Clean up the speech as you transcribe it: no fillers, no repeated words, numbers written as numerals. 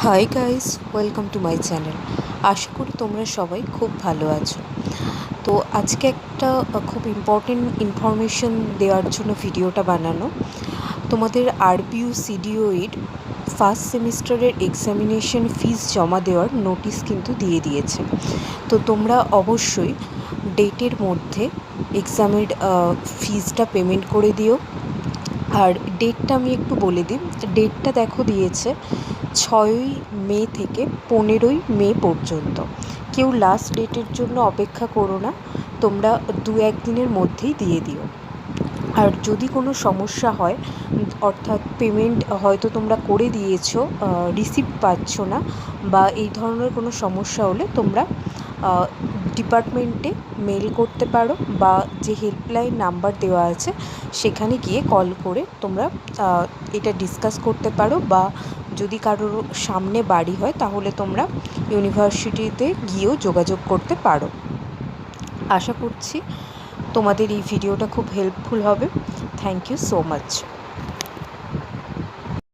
High guys, welcome to my channel. আশা করি তোমরা সবাই খুব ভালো আছো। তো আজকে একটা খুব ইম্পর্টেন্ট ইনফরমেশন দেওয়ার জন্য ভিডিওটা বানানো। তোমাদের আরবিইউ সিডিওইর ফার্স্ট সেমিস্টারের এক্সামিনেশন ফিস জমা দেওয়ার নোটিশ কিন্তু দিয়ে দিয়েছে। তো তোমরা অবশ্যই ডেটের মধ্যে এক্সামের ফিজটা পেমেন্ট করে দিও। আর ডেটটা আমি একটু বলে দিই। ডেটটা দেখো দিয়েছে 6ই মে থেকে 15ই মে পর্যন্ত। কেউ লাস্ট ডেটের জন্য অপেক্ষা করো না, তোমরা 2-1 দিনের মধ্যেই দিয়ে দিও। আর যদি কোনো সমস্যা হয়, অর্থাৎ পেমেন্ট হয়তো তোমরা করে দিয়েছো, রিসিপ্ট পাচ্ছ না, বা এই ধরনের কোনো সমস্যা হলে তোমরা ডিপার্টমেন্টে মেল করতে পারো, বা যে হেল্পলাইন নাম্বার দেওয়া আছে সেখানে গিয়ে কল করে তোমরা এটা ডিসকাস করতে পারো। বা যদি কারোর সামনে বাড়ি হয় তাহলে তোমরা ইউনিভার্সিটিতে গিয়েও যোগাযোগ করতে পারো। আশা করছি তোমাদের এই ভিডিওটা খুব হেল্পফুল হবে। Thank you so much.